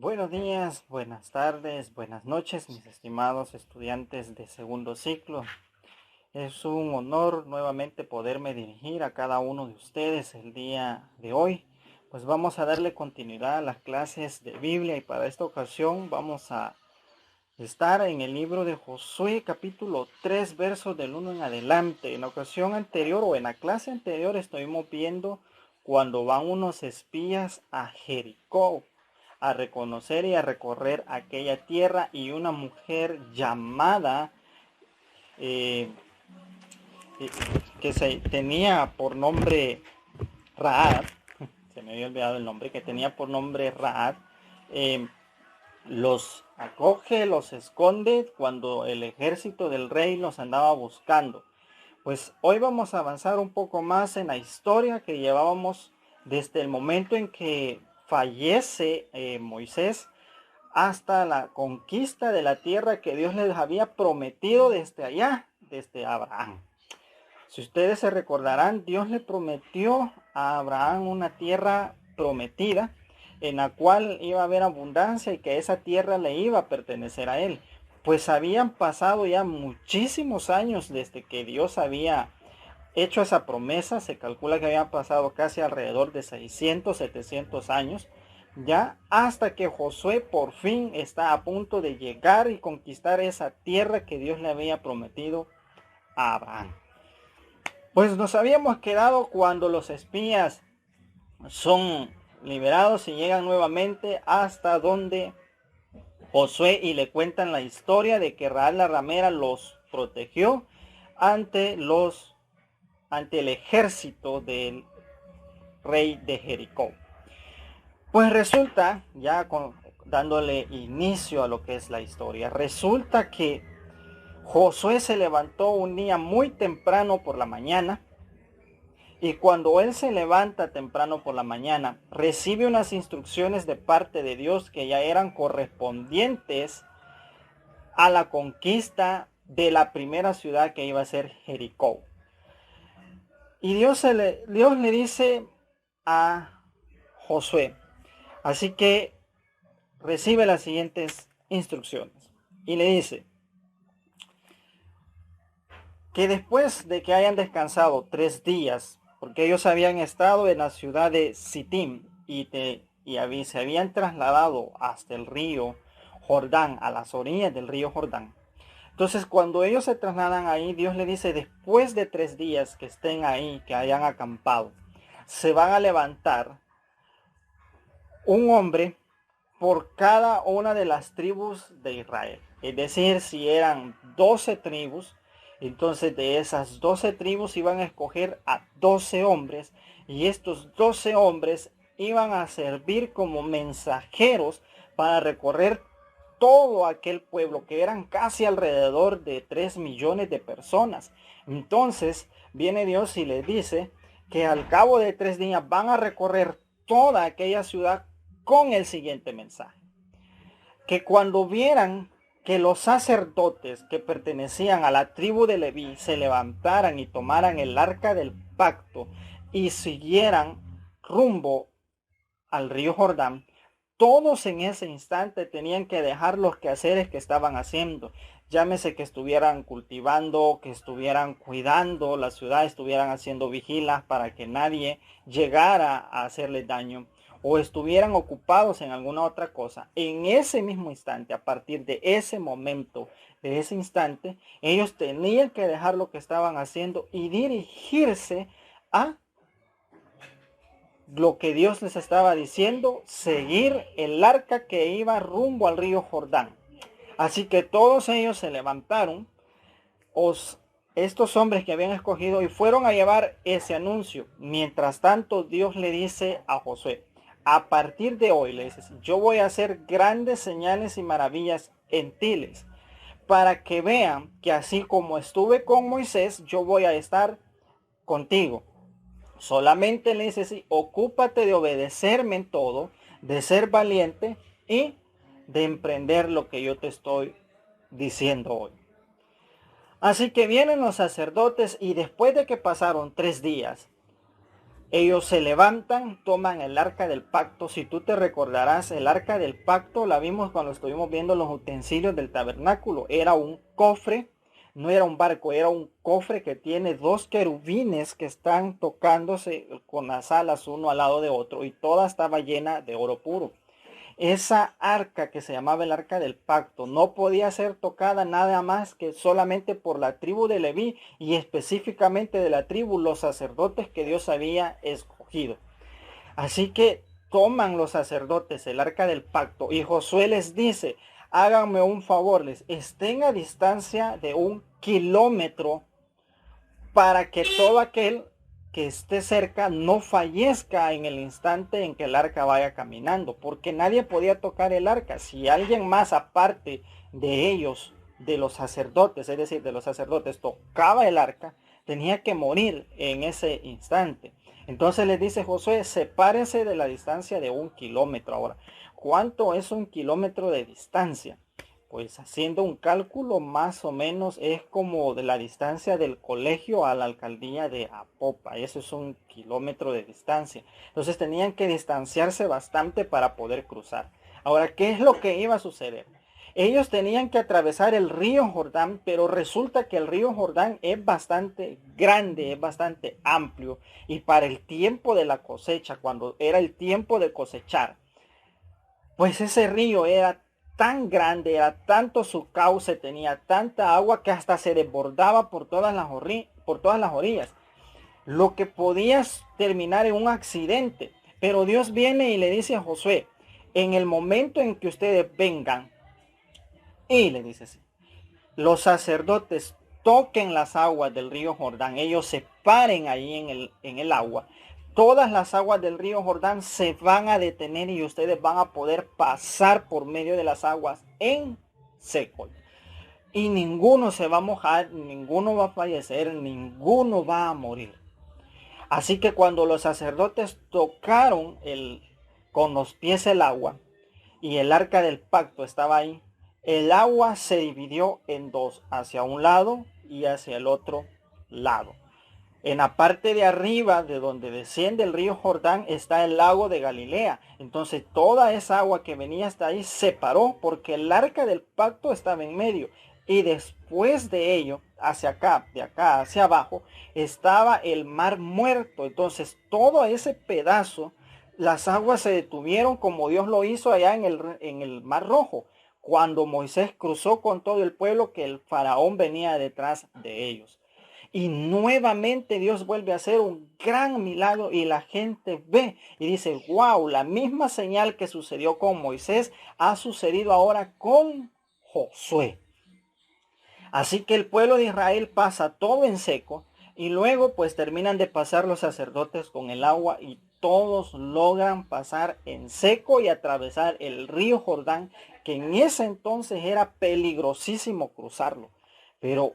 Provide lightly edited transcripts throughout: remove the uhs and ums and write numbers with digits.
Buenos días, buenas tardes, buenas noches, mis estimados estudiantes de segundo ciclo. Es un honor nuevamente poderme dirigir a cada uno de ustedes el día de hoy. Pues vamos a darle continuidad a las clases de Biblia y para esta ocasión vamos a estar en el libro de Josué capítulo 3 versos del 1 en adelante. En la ocasión anterior o en la clase anterior estuvimos viendo cuando van unos espías a Jericó a reconocer y a recorrer aquella tierra y una mujer llamada eh, que se tenía por nombre Raad, se me había olvidado el nombre, que tenía por nombre Raad, los acoge, los esconde cuando el ejército del rey los andaba buscando. Pues hoy vamos a avanzar un poco más en la historia que llevábamos desde el momento en que fallece Moisés hasta la conquista de la tierra que Dios les había prometido desde allá, desde Abraham. Si ustedes se recordarán, Dios le prometió a Abraham una tierra prometida en la cual iba a haber abundancia y que esa tierra le iba a pertenecer a él. Pues habían pasado ya muchísimos años desde que Dios había hecho esa promesa. Se calcula que habían pasado casi alrededor de 600, 700 años. Ya hasta que Josué por fin está a punto de llegar y conquistar esa tierra que Dios le había prometido a Abraham. Pues nos habíamos quedado cuando los espías son liberados y llegan nuevamente hasta donde Josué y le cuentan la historia de que Raab la ramera los protegió ante el ejército del rey de Jericó. Pues resulta, dándole inicio a lo que es la historia, resulta que Josué se levantó un día muy temprano por la mañana. Y cuando él se levanta temprano por la mañana, recibe unas instrucciones de parte de Dios que ya eran correspondientes a la conquista de la primera ciudad que iba a ser Jericó. Y Dios le dice a Josué, así que recibe las siguientes instrucciones. Y le dice que después de que hayan descansado 3 días, porque ellos habían estado en la ciudad de Sittim se habían trasladado hasta el río Jordán, a las orillas del río Jordán. Entonces cuando ellos se trasladan ahí, Dios le dice, después de 3 días que estén ahí, que hayan acampado, se van a levantar un hombre por cada una de las tribus de Israel. Es decir, si eran 12 tribus, entonces de esas 12 tribus iban a escoger a 12 hombres y estos 12 hombres iban a servir como mensajeros para recorrer todo aquel pueblo, que eran casi alrededor de 3 millones de personas. Entonces viene Dios y les dice que al cabo de 3 días van a recorrer toda aquella ciudad con el siguiente mensaje: que cuando vieran que los sacerdotes que pertenecían a la tribu de Leví se levantaran y tomaran el arca del pacto y siguieran rumbo al río Jordán, todos en ese instante tenían que dejar los quehaceres que estaban haciendo. Llámese que estuvieran cultivando, que estuvieran cuidando la ciudad, estuvieran haciendo vigilas para que nadie llegara a hacerles daño, o estuvieran ocupados en alguna otra cosa. En ese mismo instante, a partir de ese momento, de ese instante, ellos tenían que dejar lo que estaban haciendo y dirigirse a lo que Dios les estaba diciendo, seguir el arca que iba rumbo al río Jordán. Así que todos ellos se levantaron, estos hombres que habían escogido, y fueron a llevar ese anuncio. Mientras tanto, Dios le dice a Josué, a partir de hoy, le dice, yo voy a hacer grandes señales y maravillas en Tiles, para que vean que así como estuve con Moisés, yo voy a estar contigo. Solamente le dice así, ocúpate de obedecerme en todo, de ser valiente y de emprender lo que yo te estoy diciendo hoy. Así que vienen los sacerdotes y después de que pasaron 3 días, Ellos se levantan, toman el arca del pacto. Si tú te recordarás, el arca del pacto la vimos cuando estuvimos viendo los utensilios del tabernáculo. Era un cofre, no era un barco, era un cofre que tiene dos querubines que están tocándose con las alas uno al lado de otro, y toda estaba llena de oro puro. Esa arca, que se llamaba el arca del pacto, no podía ser tocada nada más que solamente por la tribu de Leví, y específicamente de la tribu, los sacerdotes que Dios había escogido. Así que toman los sacerdotes el arca del pacto, y Josué les dice: háganme un favor, les estén a distancia de 1 kilómetro, para que todo aquel que esté cerca no fallezca en el instante en que el arca vaya caminando, porque nadie podía tocar el arca. Si alguien más aparte de ellos, de los sacerdotes, es decir, de los sacerdotes, tocaba el arca, tenía que morir en ese instante. Entonces les dice Josué: sepárense de la distancia de 1 kilómetro. Ahora, ¿cuánto es 1 kilómetro de distancia? Pues haciendo un cálculo, más o menos es como de la distancia del colegio a la alcaldía de Apopa. Eso es 1 kilómetro de distancia. Entonces tenían que distanciarse bastante para poder cruzar. Ahora, ¿qué es lo que iba a suceder? Ellos tenían que atravesar el río Jordán, pero resulta que el río Jordán es bastante grande, es bastante amplio. Y para el tiempo de la cosecha, cuando era el tiempo de cosechar, pues ese río era tan grande, era tanto su cauce, tenía tanta agua que hasta se desbordaba por todas las orillas, lo que podía terminar en un accidente. Pero Dios viene y le dice a Josué: en el momento en que ustedes vengan, y le dice así, los sacerdotes toquen las aguas del río Jordán, ellos se paren ahí en el agua, todas las aguas del río Jordán se van a detener y ustedes van a poder pasar por medio de las aguas en seco. Y ninguno se va a mojar, ninguno va a fallecer, ninguno va a morir. Así que cuando los sacerdotes tocaron con los pies el agua, y el arca del pacto estaba ahí, el agua se dividió en dos, hacia un lado y hacia el otro lado. En la parte de arriba, de donde desciende el río Jordán, está el lago de Galilea. Entonces toda esa agua que venía hasta ahí se paró, porque el arca del pacto estaba en medio. Y después de ello, hacia acá, de acá hacia abajo, estaba el mar muerto. Entonces todo ese pedazo, las aguas se detuvieron, como Dios lo hizo allá en el mar Rojo, cuando Moisés cruzó con todo el pueblo, que el faraón venía detrás de ellos. Y nuevamente Dios vuelve a hacer un gran milagro, y la gente ve y dice: wow, la misma señal que sucedió con Moisés ha sucedido ahora con Josué. Así que el pueblo de Israel pasa todo en seco, y luego pues terminan de pasar los sacerdotes con el agua, y todos logran pasar en seco y atravesar el río Jordán, que en ese entonces era peligrosísimo cruzarlo. Pero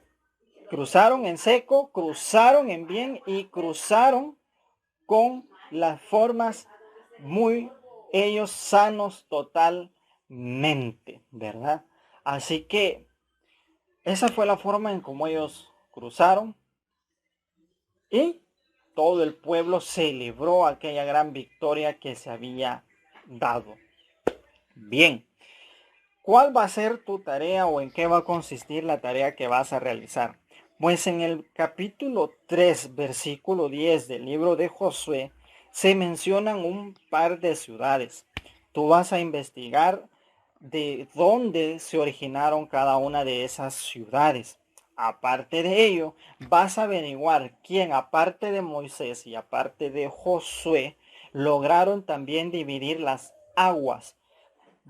cruzaron en seco, cruzaron en bien, y cruzaron con las formas muy ellos sanos totalmente, ¿verdad? Así que esa fue la forma en cómo ellos cruzaron, y todo el pueblo celebró aquella gran victoria que se había dado. Bien, ¿cuál va a ser tu tarea, o en qué va a consistir la tarea que vas a realizar? Pues en el capítulo 3, versículo 10 del libro de Josué, se mencionan un par de ciudades. Tú vas a investigar de dónde se originaron cada una de esas ciudades. Aparte de ello, vas a averiguar quién, aparte de Moisés y aparte de Josué, lograron también dividir las aguas.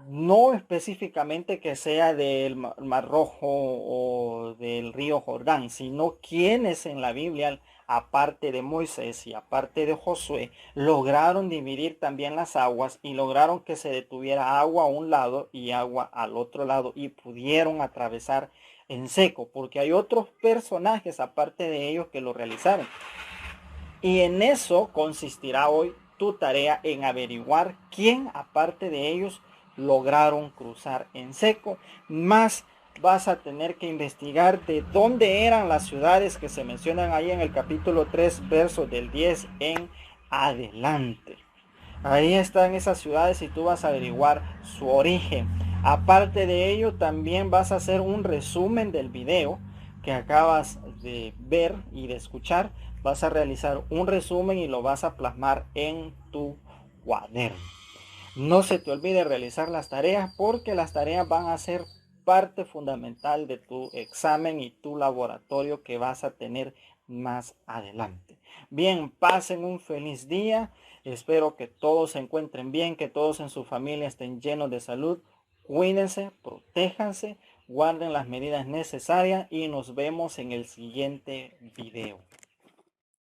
No específicamente que sea del Mar Rojo o del río Jordán, sino quienes en la Biblia, aparte de Moisés y aparte de Josué, lograron dividir también las aguas, y lograron que se detuviera agua a un lado y agua al otro lado, y pudieron atravesar en seco, porque hay otros personajes aparte de ellos que lo realizaron. Y en eso consistirá hoy tu tarea, en averiguar quién aparte de ellos lograron cruzar en seco. Más vas a tener que investigar de dónde eran las ciudades que se mencionan ahí en el capítulo 3, versos del 10 en adelante. Ahí están esas ciudades y tú vas a averiguar su origen. Aparte de ello, también vas a hacer un resumen del video que acabas de ver y de escuchar. Vas a realizar un resumen y lo vas a plasmar en tu cuaderno. No se te olvide realizar las tareas porque las tareas van a ser parte fundamental de tu examen y tu laboratorio que vas a tener más adelante. Bien, pasen un feliz día. Espero que todos se encuentren bien, que todos en su familia estén llenos de salud. Cuídense, protéjanse, guarden las medidas necesarias y nos vemos en el siguiente video.